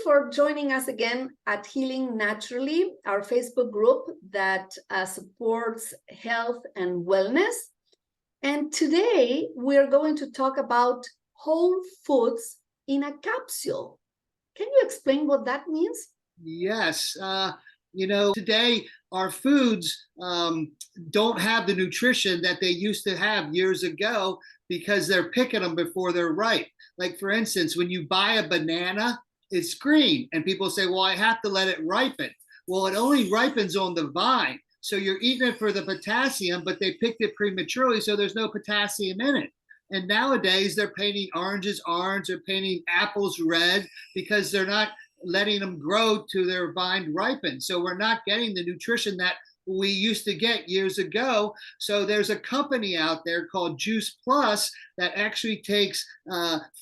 for joining us again at Healing Naturally, our Facebook group that supports health and wellness. And today we're going to talk about whole foods in a capsule. Can you explain what that means? Yes. Today our foods don't have the nutrition that they used to have years ago because they're picking them before they're ripe. Like, for instance, when you buy a banana, it's green, and people say, well, I have to let it ripen. Well, it only ripens on the vine. So you're eating it for the potassium, but they picked it prematurely, so there's no potassium in it. And nowadays they're painting oranges orange, they're painting apples red because they're not letting them grow to their vine ripen. So we're not getting the nutrition that we used to get years ago. So there's a company out there called Juice Plus that actually takes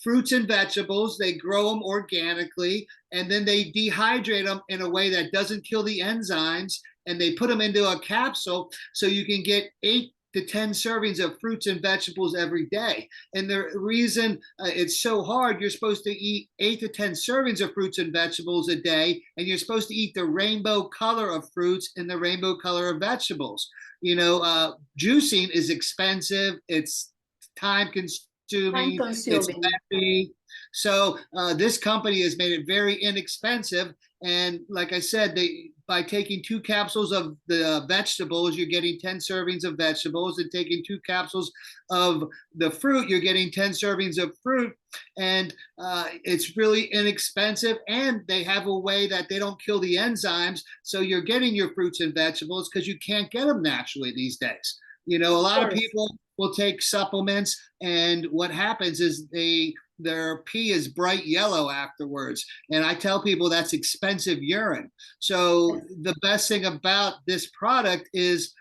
fruits and vegetables, they grow them organically, and then they dehydrate them in a way that doesn't kill the enzymes, and they put them into a capsule so you can get 8 to 10 servings of fruits and vegetables every day. And the reason it's so hard, you're supposed to eat 8 to 10 servings of fruits and vegetables a day, and you're supposed to eat the rainbow color of fruits and the rainbow color of vegetables. Juicing is expensive, it's time consuming, it's messy. So this company has made it very inexpensive. And like I said, by taking 2 capsules of the vegetables, you're getting 10 servings of vegetables, and taking 2 capsules of the fruit, you're getting 10 servings of fruit. And it's really inexpensive. And they have a way that they don't kill the enzymes. So you're getting your fruits and vegetables because you can't get them naturally these days. A lot of people will take supplements, and what happens is their pee is bright yellow afterwards. And I tell people that's expensive urine. So the best thing about this product is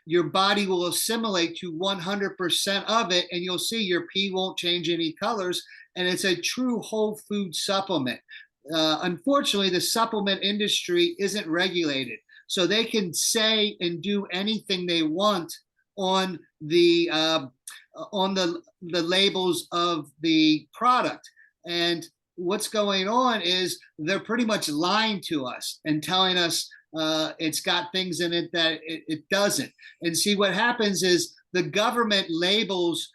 your body will assimilate to 100% of it, and you'll see your pee won't change any colors. And it's a true whole food supplement. Unfortunately, the supplement industry isn't regulated. So they can say and do anything they want on the labels of the product. And what's going on is they're pretty much lying to us and telling us it's got things in it that it doesn't. And see, what happens is the government labels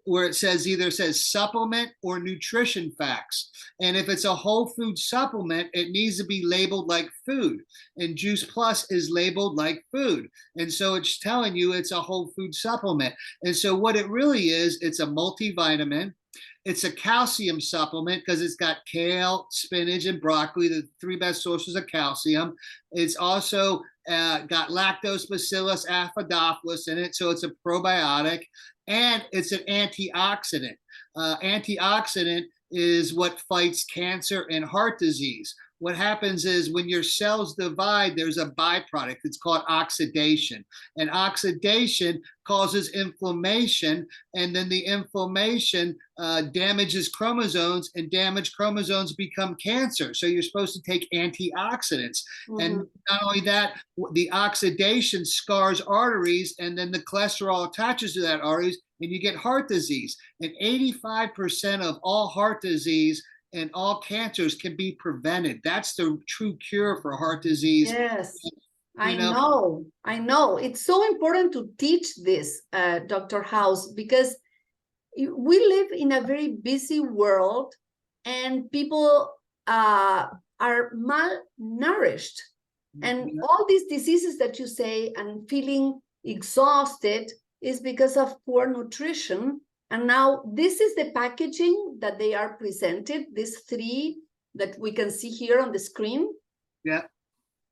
where it either says supplement or nutrition facts. And if it's a whole food supplement, it needs to be labeled like food. And Juice Plus is labeled like food. And so it's telling you it's a whole food supplement. And so what it really is, it's a multivitamin. It's a calcium supplement because it's got kale, spinach, and broccoli, the 3 best sources of calcium. It's also got lactobacillus acidophilus in it, so it's a probiotic. And it's an antioxidant. Antioxidant is what fights cancer and heart disease. What happens is when your cells divide, there's a byproduct. It's called oxidation. And oxidation causes inflammation, and then the inflammation damages chromosomes, and damaged chromosomes become cancer. So you're supposed to take antioxidants. Mm-hmm. And not only that, the oxidation scars arteries, and then the cholesterol attaches to that arteries, and you get heart disease. And 85% of all heart disease and all cancers can be prevented. That's the true cure for heart disease. Yes, I know. It's so important to teach this, Dr. House, because we live in a very busy world, and people are malnourished. And all these diseases that you say and feeling exhausted is because of poor nutrition. And now this is the packaging that they are presented, these 3 that we can see here on the screen. Yeah.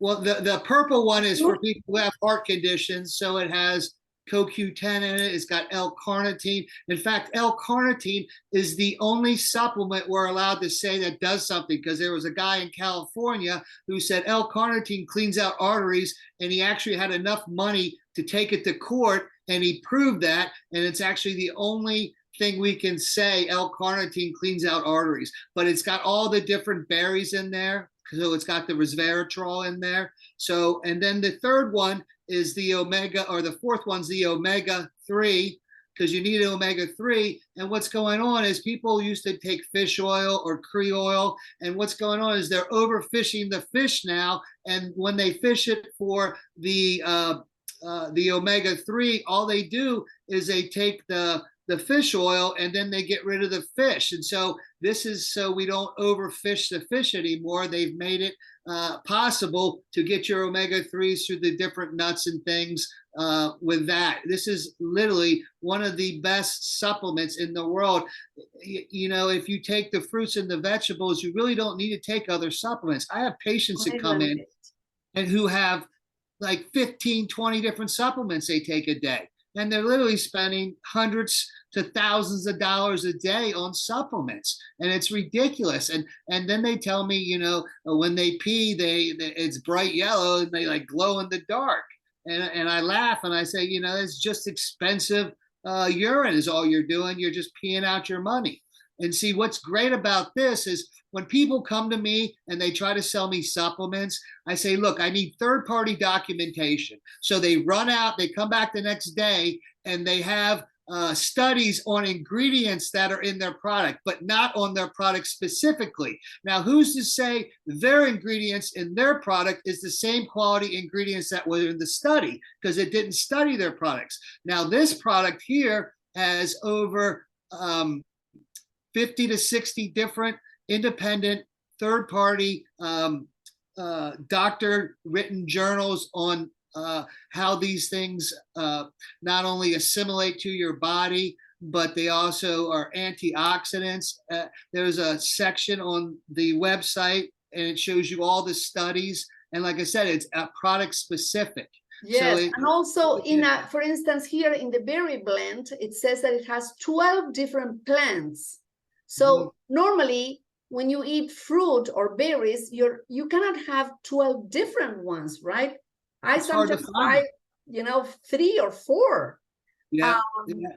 Well, the purple one is for people who have heart conditions. So it has CoQ10 in it. It's got L-carnitine. In fact, L-carnitine is the only supplement we're allowed to say that does something, because there was a guy in California who said L-carnitine cleans out arteries, and he actually had enough money to take it to court, and he proved that. And it's actually the only thing we can say L-carnitine cleans out arteries. But it's got all the different berries in there. So it's got the resveratrol in there. So, and then the third one is the omega, or the fourth one's the omega-3 because you need omega-3. And what's going on is people used to take fish oil or krill oil, and what's going on is they're overfishing the fish now. And when they fish it for the omega-3, all they do is they take the fish oil and then they get rid of the fish. And so this is so we don't overfish the fish anymore. They've made it possible to get your omega-3s through the different nuts and things with that. This is literally one of the best supplements in the world. You know, if you take the fruits and the vegetables, you really don't need to take other supplements. I have patients that come in and who have like 15, 20 different supplements they take a day. And they're literally spending hundreds to thousands of dollars a day on supplements, and it's ridiculous. And then they tell me, you know, when they pee, it's bright yellow and they like glow in the dark. And I laugh and I say, you know, it's just expensive urine is all you're doing. You're just peeing out your money. And see, what's great about this is when people come to me and they try to sell me supplements, I say, look, I need third-party documentation. So they run out, they come back the next day, and they have studies on ingredients that are in their product, but not on their product specifically. Now, who's to say their ingredients in their product is the same quality ingredients that were in the study? Because it didn't study their products. Now, this product here has over 50 to 60 different independent third-party doctor-written journals on how these things not only assimilate to your body, but they also are antioxidants. There's a section on the website, and it shows you all the studies. And like I said, it's product specific. Yes, so and also for instance, here in the berry blend, it says that it has 12 different plants. So normally, when you eat fruit or berries, you cannot have 12 different ones, right? I sometimes buy, you know, 3 or 4. Yeah.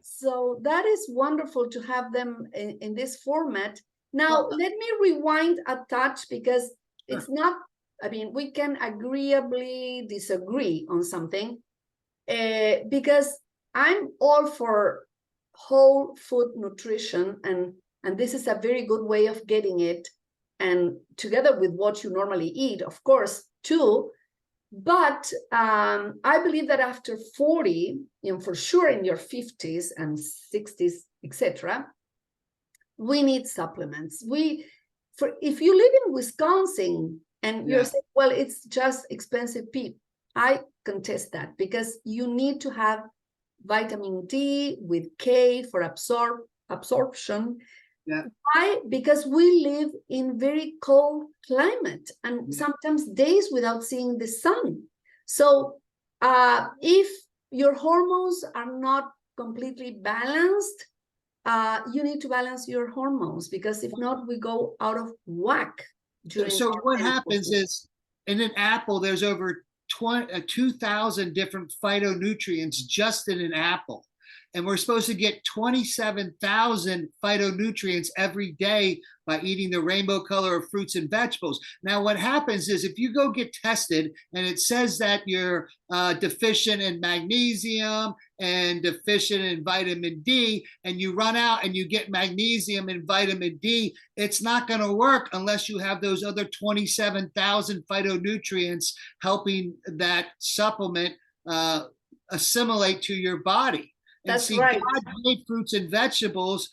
So that is wonderful to have them in this format. Now, let me rewind a touch, because it's not, I mean, we can agreeably disagree on something, because I'm all for whole food nutrition, and this is a very good way of getting it, and together with what you normally eat, of course, too. But I believe that after 40, and for sure in your 50s and 60s, etc., we need supplements. If you live in Wisconsin and you're saying, well, it's just expensive pee, I contest that, because you need to have vitamin D with K for absorption. Yeah. Why? Because we live in very cold climate, and sometimes days without seeing the sun. So if your hormones are not completely balanced, you need to balance your hormones, because if not, we go out of whack. So what happens is, in an apple, there's over 2,000 different phytonutrients just in an apple. And we're supposed to get 27,000 phytonutrients every day by eating the rainbow color of fruits and vegetables. Now, what happens is if you go get tested and it says that you're deficient in magnesium and deficient in vitamin D, and you run out and you get magnesium and vitamin D, it's not going to work unless you have those other 27,000 phytonutrients helping that supplement assimilate to your body. That's right. God made fruits and vegetables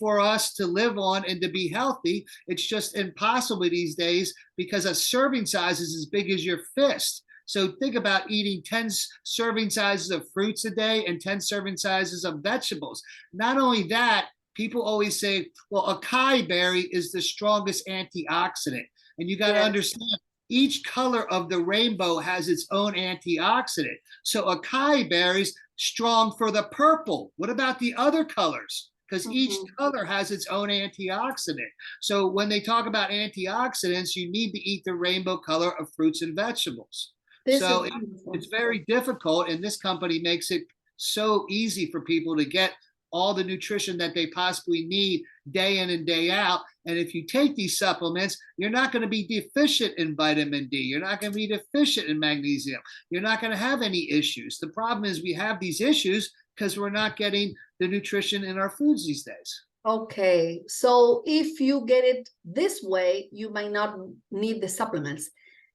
for us to live on and to be healthy. It's just impossible these days because a serving size is as big as your fist. So think about eating 10 serving sizes of fruits a day and 10 serving sizes of vegetables. Not only that, people always say, well, acai berry is the strongest antioxidant. And you got to understand, each color of the rainbow has its own antioxidant. So acai berries, strong for the purple. What about the other colors? Because each color has its own antioxidant. So when they talk about antioxidants, you need to eat the rainbow color of fruits and vegetables. So it's very difficult, and this company makes it so easy for people to get all the nutrition that they possibly need day in and day out. And if you take these supplements, you're not going to be deficient in vitamin D. You're not going to be deficient in magnesium. You're not going to have any issues. The problem is we have these issues because we're not getting the nutrition in our foods these days. Okay, so if you get it this way, you might not need the supplements.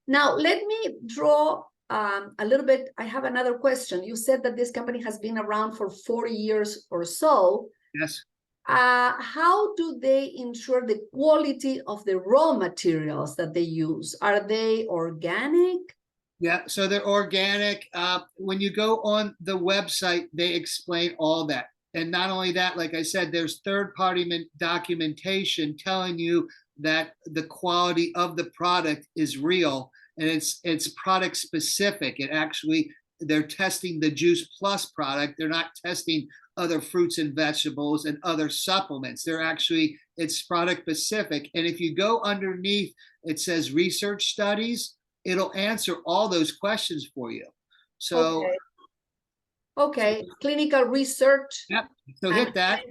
Now, let me draw a little bit. I have another question. You said that this company has been around for 40 years or so. Yes. How do they ensure the quality of the raw materials that they use? Are they organic? Yeah, so they're organic. When you go on the website, they explain all that. And not only that, like I said, there's third-party documentation telling you that the quality of the product is real, and it's product specific. It actually, they're testing the Juice Plus product. They're not testing other fruits and vegetables and other supplements. They're actually, it's product specific. And if you go underneath, it says research studies, it'll answer all those questions for you. So okay. Clinical research. Yep. So hit that.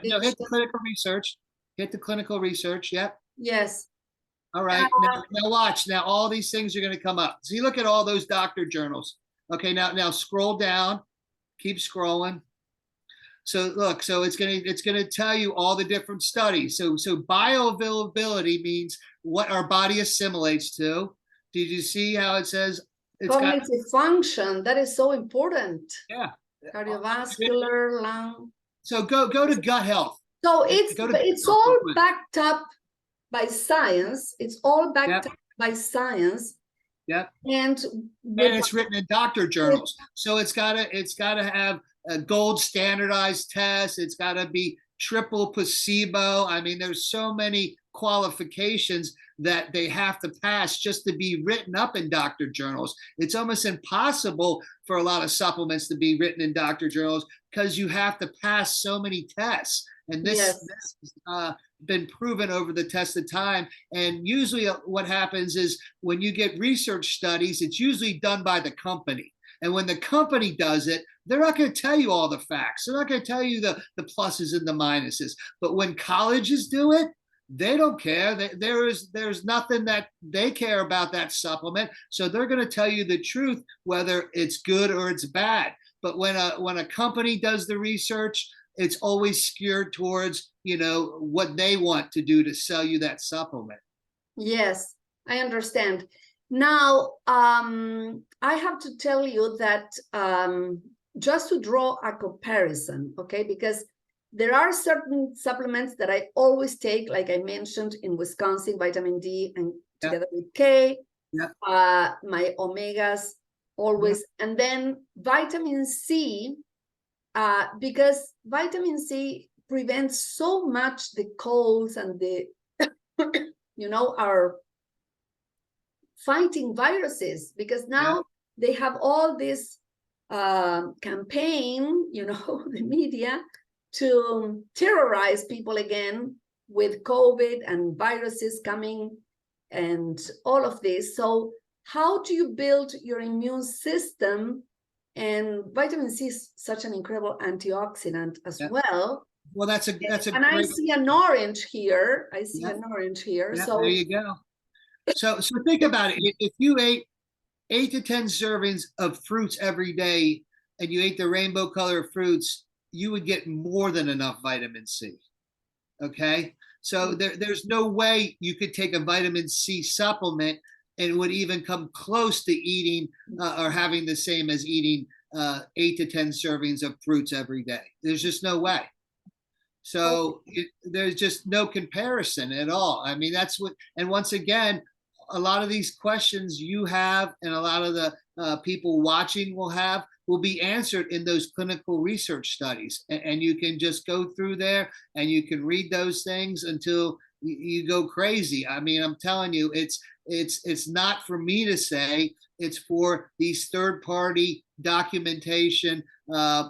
No, hit the clinical research. Hit the clinical research. Yep. Yes. All right. Now watch. Now all these things are going to come up. See, look at all those doctor journals. Okay. Now scroll down. Keep scrolling. So look. So it's gonna tell you all the different studies. So bioavailability means what our body assimilates to. Did you see how it says? Cognitive function, that is so important. Yeah. Cardiovascular, lung. So go to gut health. So it's all backed up by science. It's all backed up by science. Yep. And it's written in doctor journals. So it's gotta have a gold standardized test. It's gotta be triple placebo. I mean, there's so many qualifications that they have to pass just to be written up in doctor journals. It's almost impossible for a lot of supplements to be written in doctor journals because you have to pass so many tests. And this has been proven over the test of time. And usually what happens is when you get research studies, it's usually done by the company. And when the company does it, they're not going to tell you all the facts. They're not going to tell you the pluses and the minuses. But when colleges do it, they don't care. There's nothing that they care about that supplement. So they're going to tell you the truth, whether it's good or it's bad. But when a company does the research, it's always skewed towards, what they want to do to sell you that supplement. Yes, I understand. Now, I have to tell you that just to draw a comparison, okay, because there are certain supplements that I always take, like I mentioned in Wisconsin, vitamin D and together with K, my omegas always, and then vitamin C, because vitamin C prevents so much the colds and the, our fighting viruses, because now they have all this campaign, the media, to terrorize people again with COVID and viruses coming and all of this. So how do you build your immune system? And vitamin C is such an incredible antioxidant as well. Well, that's a and I see an orange here. An orange here. So there you go. So think about it. If you ate 8 to 10 servings of fruits every day and you ate the rainbow color fruits, you would get more than enough vitamin C. Okay. So there's no way you could take a vitamin C supplement and it would even come close to eating or having the same as eating 8 to 10 servings of fruits every day. There's just no way. So there's just no comparison at all. I mean, that's what, and once again, a lot of these questions you have and a lot of the people watching will be answered in those clinical research studies. And you can just go through there and you can read those things until you go crazy. I mean, I'm telling you, it's not for me to say, it's for these third-party documentation,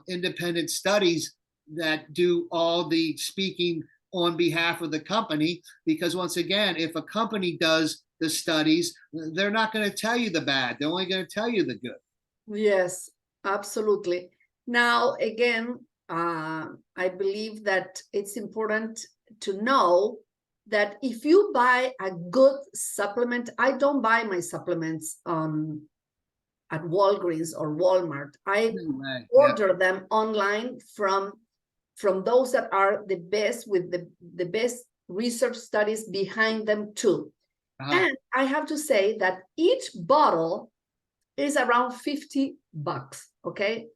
independent studies that do all the speaking on behalf of the company. Because once again, if a company does the studies, they're not going to tell you the bad. They're only going to tell you the good. Yes, absolutely. Now, again, I believe that it's important to know that if you buy a good supplement, I don't buy my supplements at Walgreens or Walmart. I No way. order them online from those that are the best, with the best research studies behind them too. And I have to say that each bottle is around $50, okay?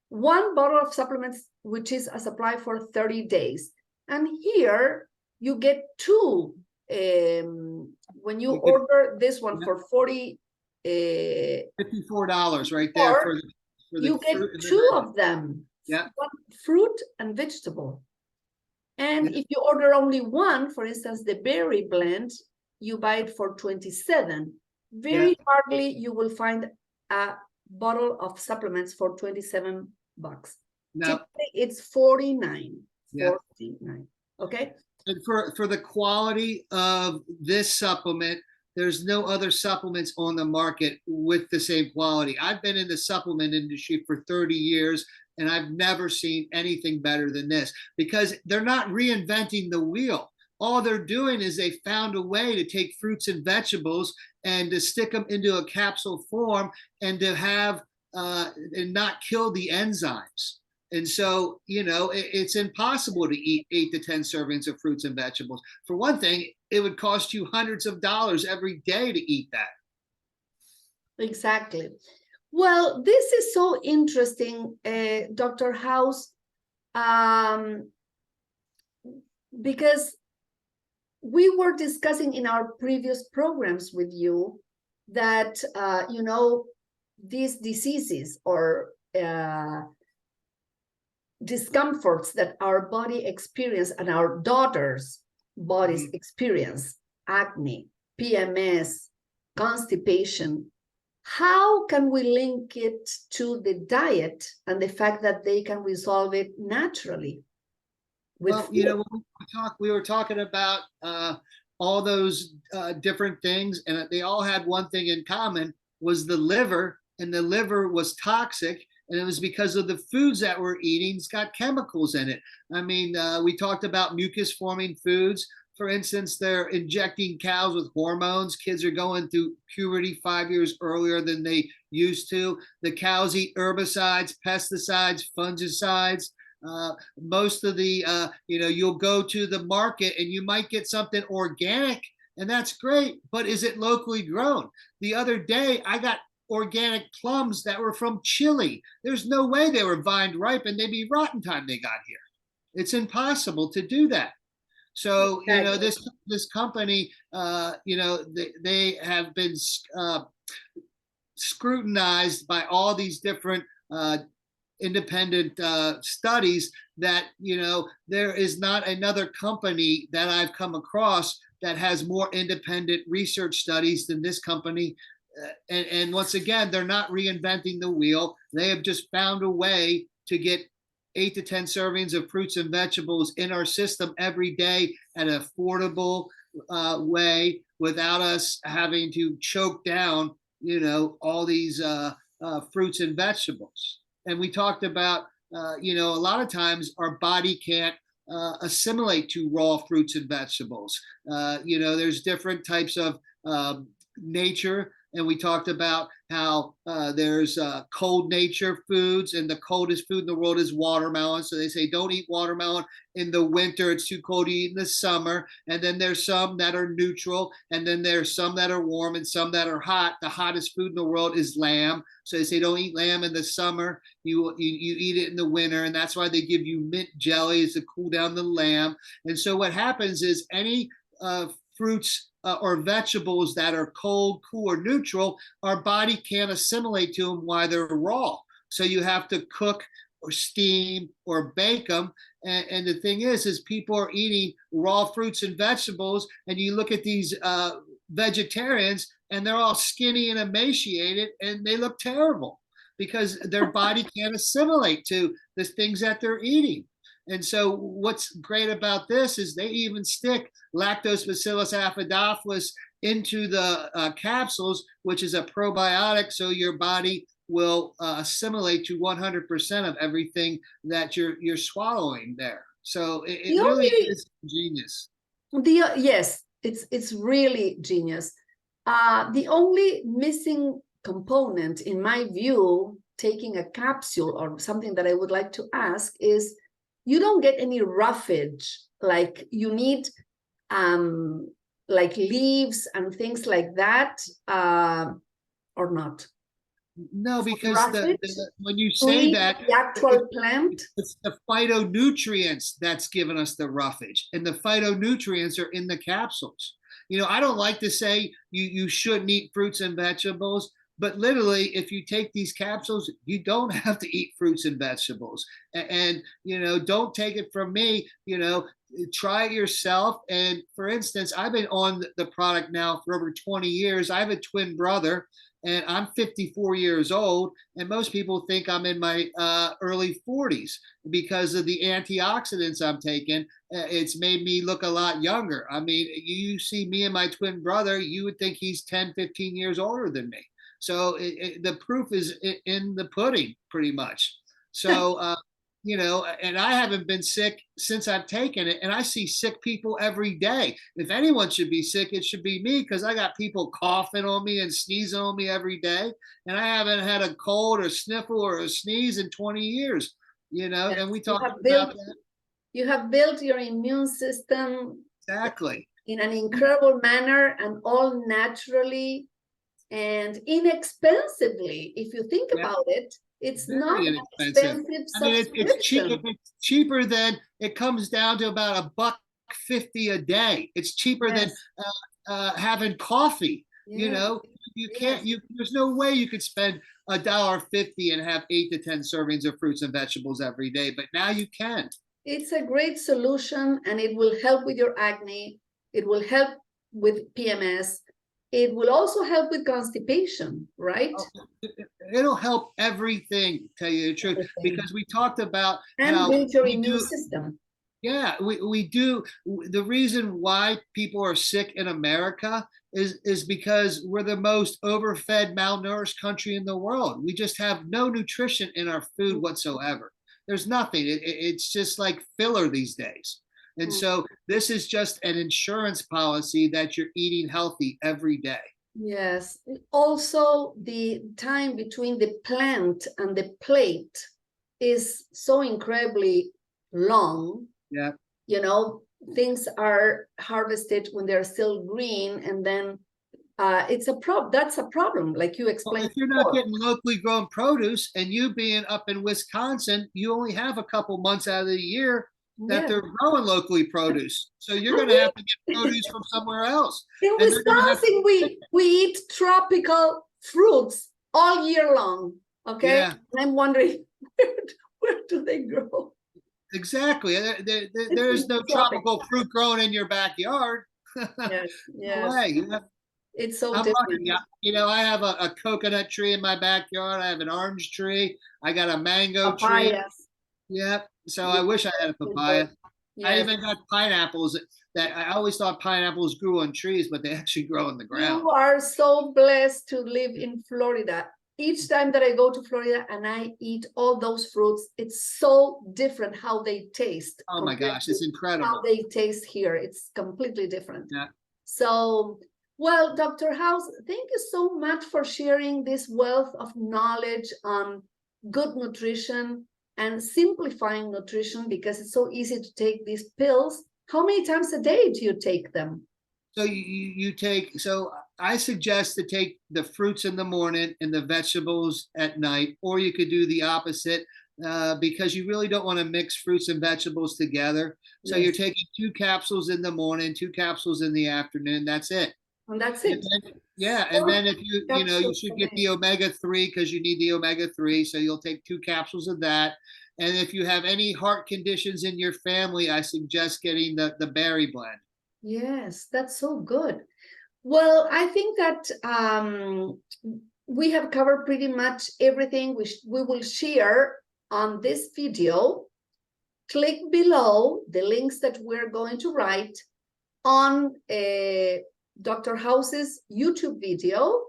One bottle of supplements, which is a supply for 30 days. And here you get two. When you order this one for $54 right there for you get two of them. Yeah. One fruit and vegetable. And if you order only one, for instance, the berry blend, you buy it for $27. Very hardly you will find a bottle of supplements for $27. No. Typically, it's $49. Yeah. $49. Okay. And for the quality of this supplement, there's no other supplements on the market with the same quality. I've been in the supplement industry for 30 years, and I've never seen anything better than this, because they're not reinventing the wheel. All they're doing is they found a way to take fruits and vegetables and to stick them into a capsule form and to have and not kill the enzymes. And so, you know, it's impossible to eat 8 to 10 servings of fruits and vegetables. For one thing, it would cost you hundreds of dollars every day to eat that. Exactly. Well, this is so interesting, Dr. House, because we were discussing in our previous programs with you that, you know, these diseases or discomforts that our body experience and our daughters' bodies experience, acne, PMS, constipation, how can we link it to the diet and the fact that they can resolve it naturally? Well, you know, we were talking about all those different things, and they all had one thing in common, was the liver, and the liver was toxic. And it was because of the foods that we're eating. It's got chemicals in it. I mean, we talked about mucus-forming foods. For instance, they're injecting cows with hormones. Kids are going through puberty 5 years earlier than they used to. The cows eat herbicides, pesticides, fungicides. Most of the, you know, you'll go to the market and you might get something organic, and that's great, but is it locally grown? The other day, I got organic plums that were from Chile. There's no way they were vine ripe and they'd be rotten time they got here. It's impossible to do that. So, you know, this company, you know, they have been scrutinized by all these different independent studies that, you know, there is not another company that I've come across that has more independent research studies than this company. And once again, they're not reinventing the wheel. They have just found a way to get 8 to 10 servings of fruits and vegetables in our system every day at an affordable way, without us having to choke down, you know, all these fruits and vegetables. And we talked about, you know, a lot of times our body can't assimilate to raw fruits and vegetables. You know, there's different types of nature. And we talked about how there's cold nature foods, and the coldest food in the world is watermelon. So they say don't eat watermelon in the winter, it's too cold to eat in the summer. And then there's some that are neutral, and then there's some that are warm and some that are hot. The hottest food in the world is lamb. So they say don't eat lamb in the summer, you eat it in the winter. And that's why they give you mint jellies to cool down the lamb. And so what happens is any fruits or vegetables that are cold, cool, or neutral, our body can't assimilate to them while they're raw. So you have to cook or steam or bake them. And the thing is people are eating raw fruits and vegetables, and you look at these vegetarians and they're all skinny and emaciated, and they look terrible because their body can't assimilate to the things that they're eating. And so what's great about this is they even stick Lactobacillus acidophilus into the capsules, which is a probiotic, so your body will assimilate to 100% of everything that you're swallowing there. So it really is genius. Yes, it's really genius. The only missing component, in my view, taking a capsule, or something that I would like to ask is, you don't get any roughage, like you need like leaves and things like that, or not? No, because when you To say eat that, the actual plant? it's the phytonutrients that's given us the roughage, and the phytonutrients are in the capsules. You know, I don't like to say you shouldn't eat fruits and vegetables, but literally, if you take these capsules, you don't have to eat fruits and vegetables. And you know, don't take it from me. You know, try it yourself. And for instance, I've been on the product now for over 20 years. I have a twin brother, and I'm 54 years old, and most people think I'm in my early 40s because of the antioxidants I'm taking. It's made me look a lot younger. I mean, you see me and my twin brother, you would think he's 10, 15 years older than me. So the proof is in the pudding, pretty much. So, you know, and I haven't been sick since I've taken it, and I see sick people every day. If anyone should be sick, it should be me, because I got people coughing on me and sneezing on me every day, and I haven't had a cold or sniffle or a sneeze in 20 years, you know, Yes, and we talked about that. You have built your immune system Exactly. in an incredible manner, and all naturally and inexpensively. If you think about it, it's Very not an inexpensive. expensive I mean, subscription. it's cheaper than, it comes down to about $1.50 a day. It's cheaper than having coffee. You know, you can't. There's no way you could spend $1.50 and have 8 to 10 servings of fruits and vegetables every day. But now you can. It's a great solution, and it will help with your acne. It will help with PMS. It will also help with constipation, right? It'll help everything, tell you the truth, because we talked about and build your immune system. Yeah, we do. The reason why people are sick in America is because we're the most overfed, malnourished country in the world. We just have no nutrition in our food whatsoever. There's nothing. It's just like filler these days. And so this is just an insurance policy that you're eating healthy every day. Yes. Also, the time between the plant and the plate is so incredibly long. Yeah. You know, things are harvested when they're still green, and then it's a problem. That's a problem, like you explained. Well, if you're not getting locally grown produce, and you being up in Wisconsin, you only have a couple months out of the year that they're growing locally produce. So you're going to have to get produce from somewhere else. In Wisconsin, we eat tropical fruits all year long. Okay. Yeah. I'm wondering, where do they grow? Exactly. There's no tropical fruit growing in your backyard. Yes. No way. You know? It's so different. You know, I have a coconut tree in my backyard. I have an orange tree. I got a mango tree. Yeah. So I wish I had a papaya. Yes. I even got pineapples that I always thought pineapples grew on trees, but they actually grow in the ground. You are so blessed to live in Florida. Each time that I go to Florida and I eat all those fruits, it's so different how they taste. Oh my gosh, it's incredible. How they taste here. It's completely different. Yeah. So, well, Dr. House, thank you so much for sharing this wealth of knowledge on good nutrition and simplifying nutrition, because it's so easy to take these pills. How many times a day do you take them? So so I suggest to take the fruits in the morning and the vegetables at night, or you could do the opposite, because you really don't want to mix fruits and vegetables together. So you're taking 2 capsules in the morning, 2 capsules in the afternoon. That's it. And that's it. And then if you should get the omega-3, because you need the omega-3. So you'll take 2 capsules of that. And if you have any heart conditions in your family, I suggest getting the berry blend. Yes, that's so good. Well, I think that we have covered pretty much everything we will share on this video. Click below the links that we're going to write on Dr. House's YouTube video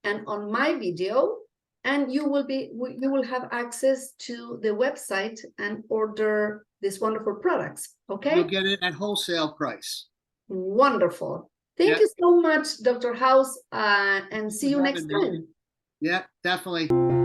and on my video, and you will have access to the website and order these wonderful products. Okay, you'll get it at wholesale price. Wonderful. Thank you so much, Dr. House, and see you next time. Yeah, definitely.